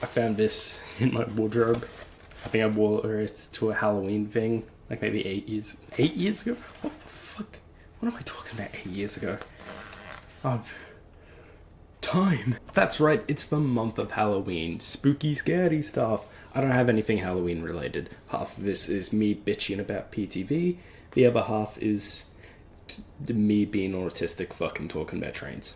found this in my wardrobe. I think I wore it to a Halloween thing, like maybe 8 years ago? What the fuck? What am I talking about 8 years ago? Oh, time. That's right, it's the month of Halloween. Spooky, scary stuff. I don't have anything Halloween related. Half of this is me bitching about PTV. The other half is me being autistic fucking talking about trains.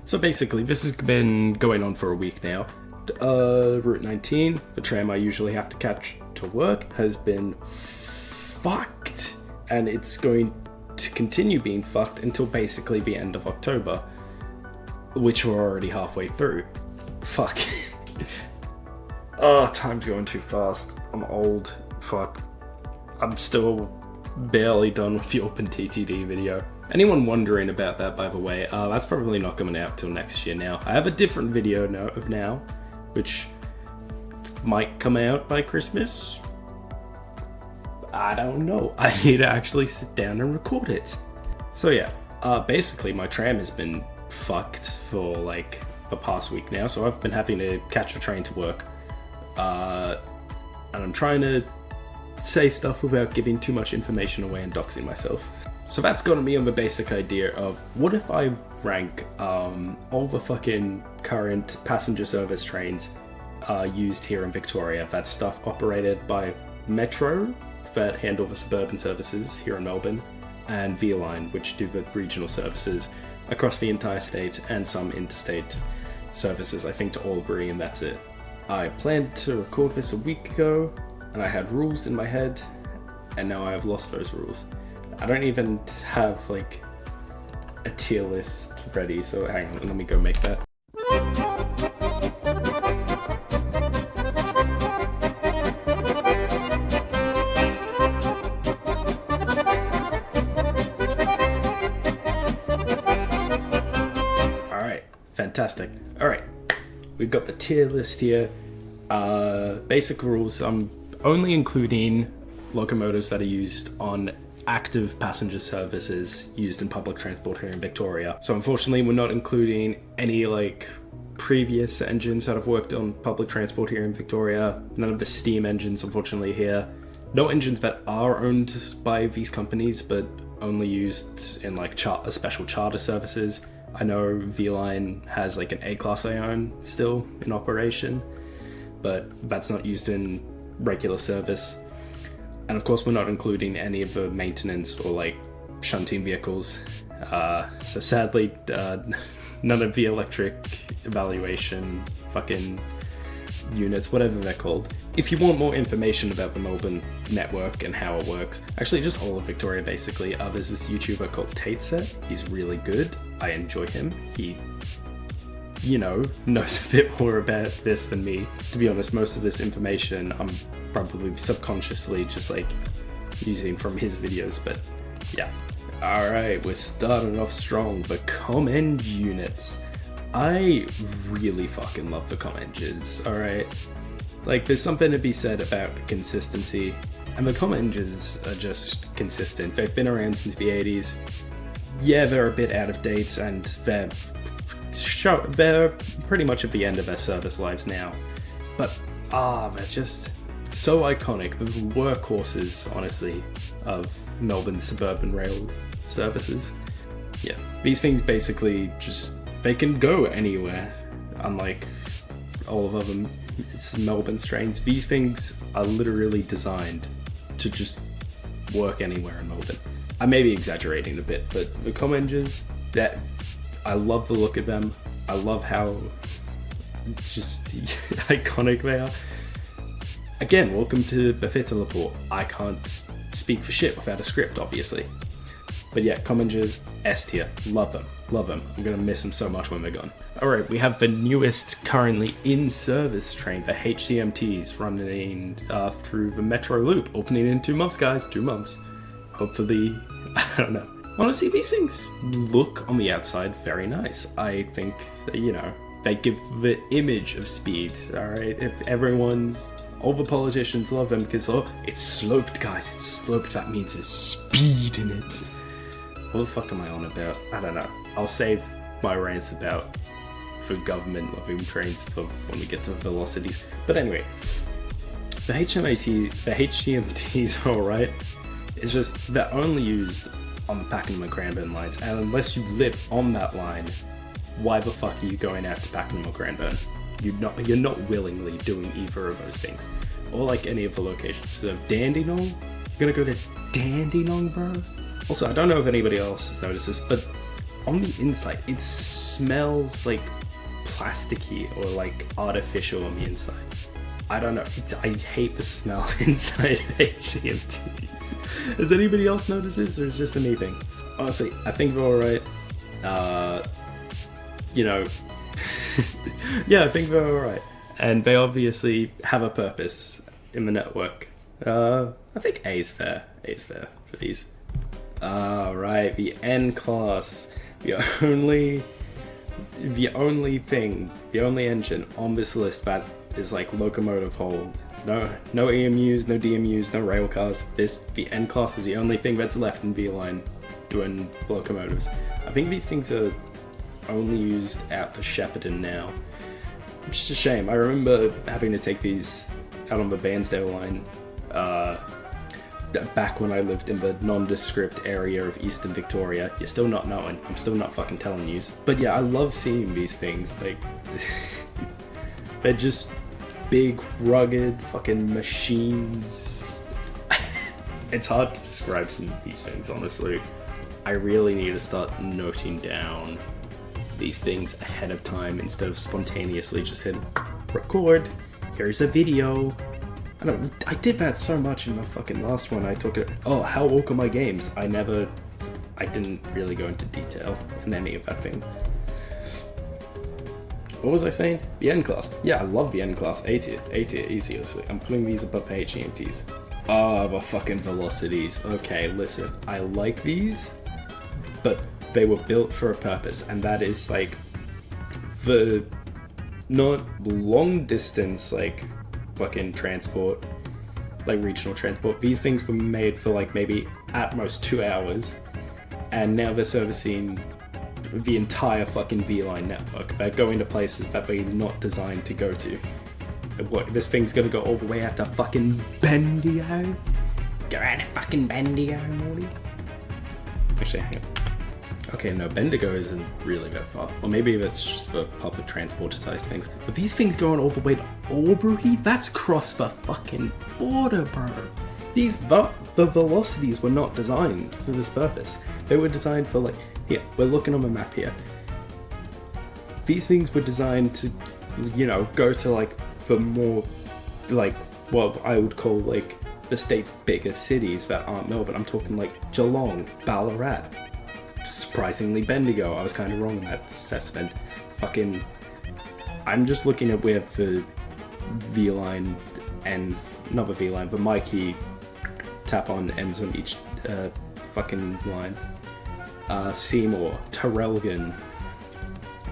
So basically, this has been going on for a week now. Route 19, the tram I usually have to catch to work, has been fucked. And it's going to continue being fucked until basically the end of October, which we're already halfway through. Fuck. Oh, time's going too fast. I'm old. Fuck. I'm still barely done with the Open TTD video. Anyone wondering about that, by the way, that's probably not coming out till next year now. I have a different video now, which might come out by Christmas. I don't know. I need to actually sit down and record it. So yeah, basically my tram has been fucked for like the past week now, so I've been having to catch a train to work. And I'm trying to say stuff without giving too much information away and doxing myself. So that's gotten me on the basic idea of, what if I rank all the fucking current passenger service trains used here in Victoria, that stuff operated by Metro, that handle the suburban services here in Melbourne, and V-Line, which do the regional services across the entire state, and some interstate services, I think to Albury, and that's it. I planned to record this a week ago, and I had rules in my head, and now I have lost those rules. I don't even have like a tier list ready, so hang on, let me go make that. Alright, fantastic. Alright, we've got the tier list here. Basic rules, I'm only including locomotives that are used on active passenger services used in public transport here in Victoria. So unfortunately, we're not including any like previous engines that have worked on public transport here in Victoria. None of the steam engines, unfortunately, here. No engines that are owned by these companies, but only used in like special charter services. I know V-Line has like an A-Class I own still in operation, but that's not used in regular service. And of course, we're not including any of the maintenance or like shunting vehicles. So sadly, none of the electric evaluation fucking units, whatever they're called. If you want more information about the Melbourne network and how it works, actually just all of Victoria basically, there's this YouTuber called Tateset. He's really good. I enjoy him. He, you know, knows a bit more about this than me. To be honest, most of this information I'm probably subconsciously just like using from his videos, but yeah. Alright, we're starting off strong. The comm-eng units. I really fucking love the comm-enges, alright? Like, there's something to be said about consistency, and the comm-enges are just consistent. They've been around since the 80s. Yeah, they're a bit out of date, and they're pretty much at the end of their service lives now. But, they're just so iconic. The workhorses, honestly, of Melbourne's suburban rail services. Yeah, these things basically just, they can go anywhere, unlike all of other Melbourne trains. These things are literally designed to just work anywhere in Melbourne. I may be exaggerating a bit, but the comm-enges, that I love the look of them. I love how just iconic they are. Again, welcome to BHFYTAHLAPIL. I can't speak for shit without a script, obviously. But yeah, comm-enges, S tier. Love them. Love them. I'm gonna miss them so much when they're gone. Alright, we have the newest currently in service train, the HCMTs, running through the Metro Loop, opening in 2 months, guys. 2 months. Hopefully, I don't know. Honestly, these things look on the outside very nice. I think, you know, They give the image of speed, alright? All the politicians love them because, oh, it's sloped, guys, it's sloped, that means there's speed in it. What the fuck am I on about? I don't know. I'll save my rants about for government loving trains for when we get to velocities. But anyway, the HCMTs are alright. It's just they're only used on the Pakenham and Cranbourne lines, and unless you live on that line, why the fuck are you going out to Pakenham or Cranbourne? You're not willingly doing either of those things, or like any of the locations. So Dandenong, you're gonna go to Dandenong, bro? Also, I don't know if anybody else has noticed this, but on the inside, it smells like plasticky or like artificial on the inside. I don't know. I hate the smell inside HCMTs. Has anybody else noticed this, or is it just a me thing? Honestly, I think they're alright. Yeah, I think they're alright. And they obviously have a purpose in the network. I think A is fair. A is fair for these. Right, the N class. The only engine on this list that is like locomotive hold. No EMUs, no DMUs, no rail cars. The N class is the only thing that's left in V-line doing locomotives. I think these things are only used out to Shepparton now, which is a shame. I remember having to take these out on the Bairnsdale line back when I lived in the nondescript area of Eastern Victoria. You're still not knowing. I'm still not fucking telling you. But yeah, I love seeing these things. Like, they're just big, rugged fucking machines. It's hard to describe some of these things, honestly. I really need to start noting down these things ahead of time instead of spontaneously just hitting record. Here's a video. I did that so much in the fucking last one. I took it. Oh, how woke are my games? I didn't really go into detail in any of that thing. What was I saying? The N class. Yeah, I love the N class. A tier, easy. I'm putting these above the HCMTs. The fucking velocities. Okay, listen. I like these, but they were built for a purpose, and that is like the not long distance like fucking transport, like regional transport. These things were made for like maybe at most 2 hours, and now they're servicing the entire fucking V-line network. They're going to places that they're not designed to go to. What, this thing's gonna go all the way out to fucking Bendigo? Go out to fucking Bendigo, Morty? Actually, hang on. Okay, no, Bendigo isn't really that far. Or maybe that's just for public transportized things. But these things going all the way to Albury? That's cross the fucking border, bro. The velocities were not designed for this purpose. They were designed for like, here, we're looking on the map here. These things were designed to, go to like the more, like, what I would call like the state's biggest cities that aren't Melbourne. I'm talking like Geelong, Ballarat. Surprisingly, Bendigo. I was kind of wrong on that assessment. I'm just looking at where the V-line ends, not the V-line, but my key tap-on ends on each fucking line. Seymour, Traralgon.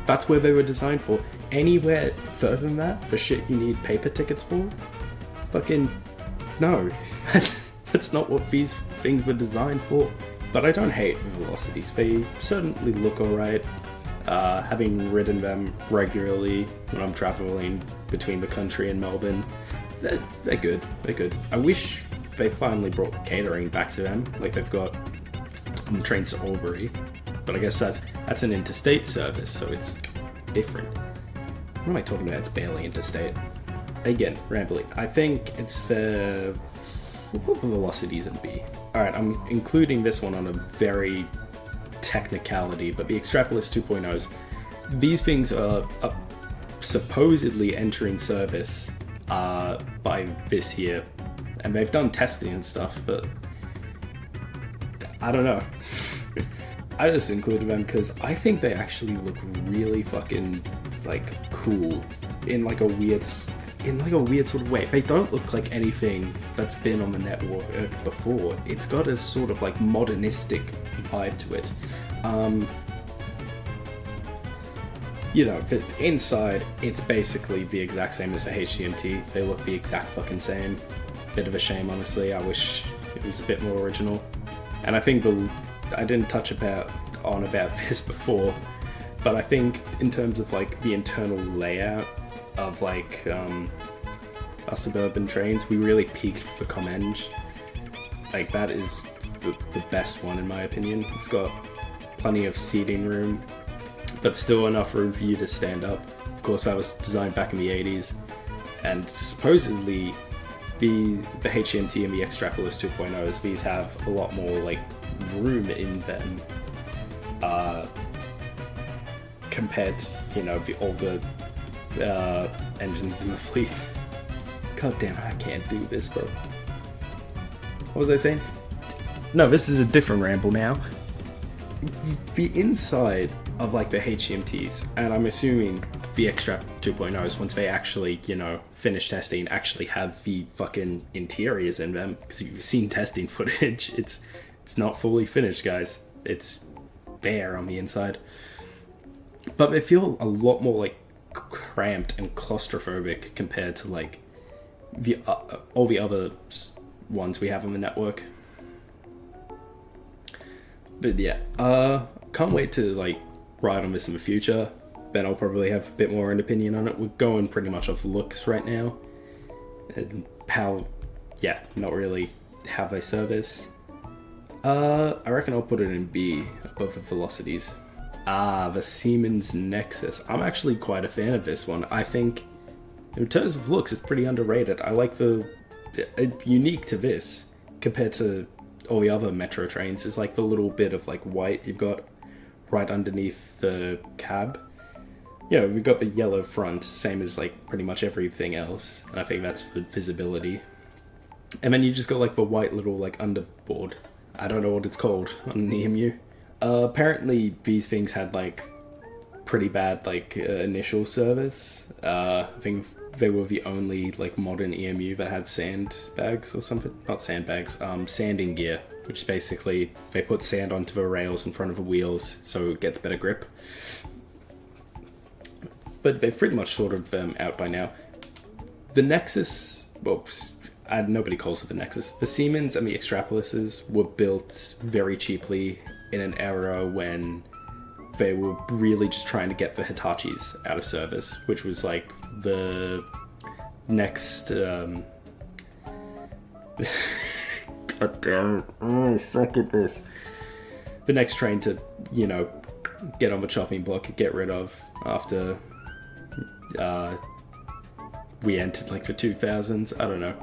That's where they were designed for. Anywhere further than that, for shit you need paper tickets for? Fucking no. That's not what these things were designed for. But I don't hate the velocities. They certainly look alright. Having ridden them regularly when I'm traveling between the country and Melbourne, they're good. They're good. I wish they finally brought catering back to them, like they've got on trains to Albury. But I guess that's an interstate service, so it's different. What am I talking about? It's barely interstate. Again, rambling. I think it's fair. We'll put the velocities in B. Alright, I'm including this one on a very technicality, but the Extrapolis 2.0s, these things are supposedly entering service by this year, and they've done testing and stuff, but I don't know. I just included them because I think they actually look really fucking like cool in like a weird sort of way. They don't look like anything that's been on the network before. It's got a sort of like modernistic vibe to it. you know, the inside, it's basically the exact same as the HCMT. They look the exact fucking same. Bit of a shame, honestly. I wish it was a bit more original. And I think I didn't touch on about this before, but I think in terms of like the internal layout of like our suburban trains, we really peaked for ComEng. Like that is the best one in my opinion. It's got plenty of seating room, but still enough room for you to stand up. Of course, that was designed back in the 80s, and supposedly the HMT and the Extrapolis 2.0s, these have a lot more like room in them compared to, you know, the older engines in the fleet. God damn, I can't do this, bro. What was I saying? No, this is a different ramble now. The inside of like the HMTs, and I'm assuming the Extra 2.0s, once they actually, you know, finish testing, actually have the fucking interiors in them, because if you've seen testing footage, it's not fully finished, guys. It's bare on the inside. But they feel a lot more like cramped and claustrophobic compared to like the all the other ones we have on the network. But yeah, can't wait to like ride on this in the future. Then I'll probably have a bit more an opinion on it. We're going pretty much off looks right now, and how, yeah, not really how they service. I reckon I'll put it in B above the velocities. The Siemens Nexus. I'm actually quite a fan of this one. I think in terms of looks, it's pretty underrated. I like unique to this compared to all the other metro trains is like the little bit of like white you've got right underneath the cab. You know, we've got the yellow front, same as like pretty much everything else, and I think that's for visibility. And then you just got like the white little like underboard. I don't know what it's called on an EMU. Apparently these things had like pretty bad like initial service. I think they were the only like modern EMU that had sandbags or something. Not sandbags, sanding gear, which is basically they put sand onto the rails in front of the wheels so it gets better grip. But they've pretty much sorted them out by now. The Nexus, well, nobody calls it the Nexus. The Siemens and the Extrapolises were built very cheaply in an era when they were really just trying to get the Hitachis out of service, which was like the next... God damn it. Oh, I suck at this. The next train to, you know, get on the chopping block, get rid of after we entered like the 2000s. I don't know.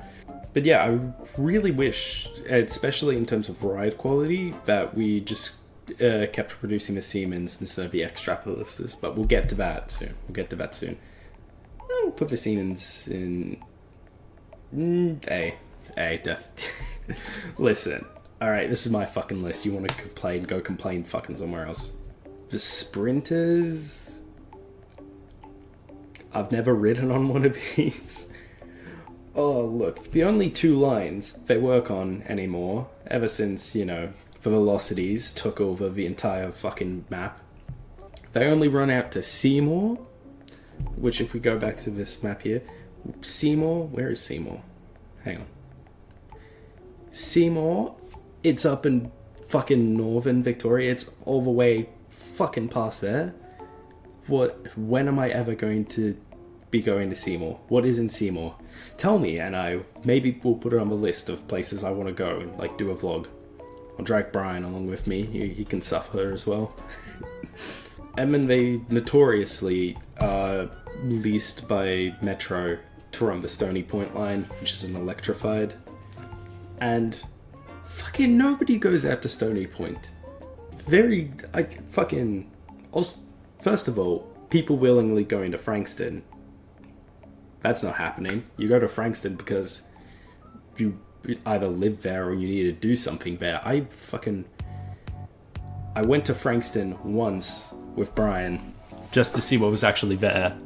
But yeah, I really wish, especially in terms of ride quality, that we just kept producing the Siemens instead of the Extrapolises. But we'll get to that soon. I'll put the Siemens in A. Listen, alright, this is my fucking list. You want to complain, go complain fucking somewhere else. The Sprinters... I've never ridden on one of these. Oh, look, the only two lines they work on anymore, ever since, you know, the velocities took over the entire fucking map, they only run out to Seymour, which if we go back to this map here, Seymour, where is Seymour? Hang on. Seymour, it's up in fucking northern Victoria, it's all the way fucking past there. When am I ever going to be going to Seymour? What is in Seymour? Tell me, and maybe we'll put it on the list of places I want to go and like do a vlog. I'll drag Brian along with me. He can suffer as well. And then they notoriously are leased by Metro to run the Stony Point line, which is an electrified. And fucking nobody goes out to Stony Point. First of all, people willingly going to Frankston. That's not happening. You go to Frankston because you either live there or you need to do something there. I went to Frankston once with Brian just to see what was actually there.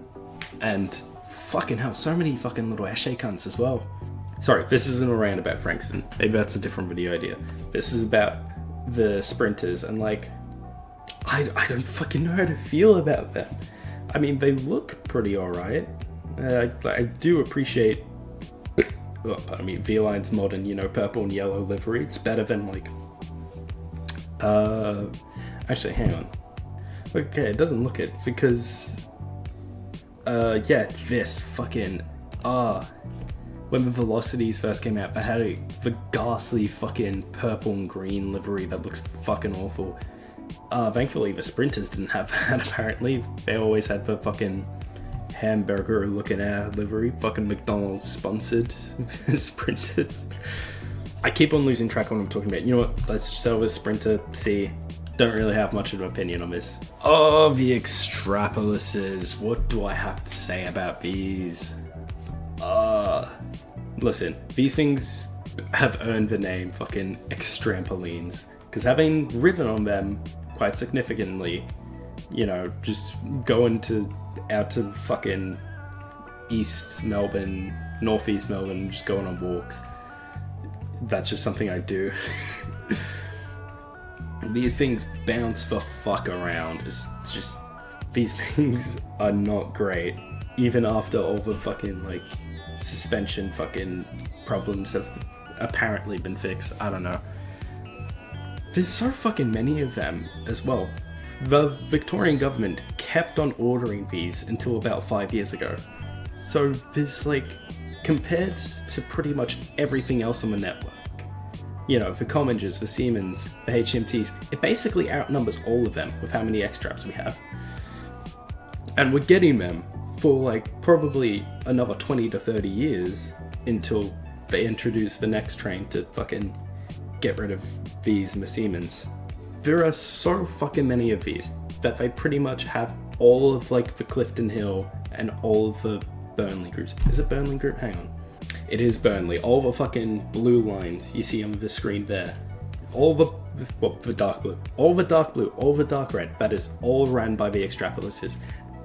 And fucking hell, so many fucking little Eshe cunts as well. Sorry, this isn't a rant about Frankston. Maybe that's a different video idea. This is about the Sprinters and like... I don't fucking know how to feel about that. I mean, they look pretty alright. I do appreciate V-Line's modern, purple and yellow livery. It's better than like actually hang on. Okay, it doesn't look it because this fucking when the Velocities first came out, they had the ghastly fucking purple and green livery that looks fucking awful. Thankfully the Sprinters didn't have that apparently. They always had the fucking hamburger looking livery, fucking McDonald's sponsored Sprinters. I keep on losing track of what I'm talking about. You know what, let's sell this Sprinter C. Don't really have much of an opinion on this. Oh, the Extrapoluses. What do I have to say about these? Listen, these things have earned the name fucking Extrampolines, because having ridden on them quite significantly, just going out to fucking East Melbourne, Northeast Melbourne, just going on walks, that's just something I do. These things bounce the fuck around. It's just, these things are not great, even after all the fucking like suspension fucking problems have apparently been fixed. I don't know. There's so fucking many of them as well. The Victorian government kept on ordering these until about 5 years ago. So there's like, compared to pretty much everything else on the network, the Commingers, the Siemens, the HMTs, it basically outnumbers all of them with how many X-Traps we have. And we're getting them for like probably another 20 to 30 years until they introduce the next train to fucking get rid of these Siemens. There are so fucking many of these that they pretty much have all of like the Clifton Hill and all of the Burnley groups. Is it Burnley group? Hang on. It is Burnley. All the fucking blue lines you see on the screen there. All the dark blue. All the dark blue. All the dark red. That is all ran by the Extrapoluses.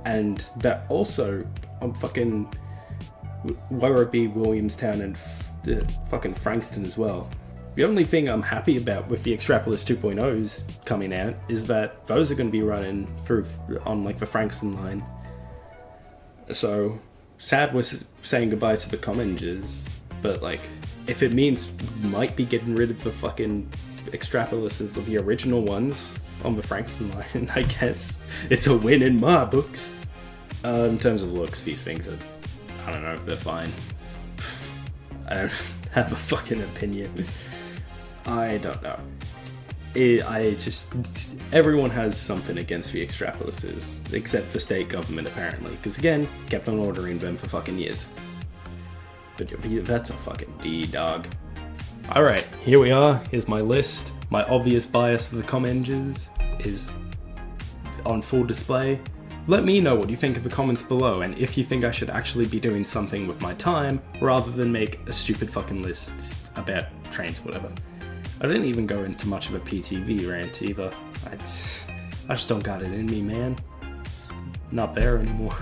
And they're also on fucking Werribee, Williamstown, and fucking Frankston as well. The only thing I'm happy about with the Extrapolus 2.0s coming out is that those are going to be running on like the Frankston line. So sad we're saying goodbye to the Commingers, but like if it means we might be getting rid of the fucking Extrapoluses of the original ones on the Frankston line, I guess it's a win in my books. In terms of looks, these things are, I don't know, they're fine. I don't have a fucking opinion. I don't know. Everyone has something against the Extrapoluses, except the state government apparently, because again, kept on ordering them for fucking years. But that's a fucking D, dog. Alright, here we are. Here's my list. My obvious bias for the Commingers is on full display. Let me know what you think in the comments below, and if you think I should actually be doing something with my time, rather than make a stupid fucking list about trains or whatever. I didn't even go into much of a PTV rant either. I just don't got it in me, man. It's not there anymore.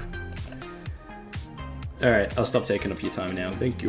Alright, I'll stop taking up your time now. Thank you.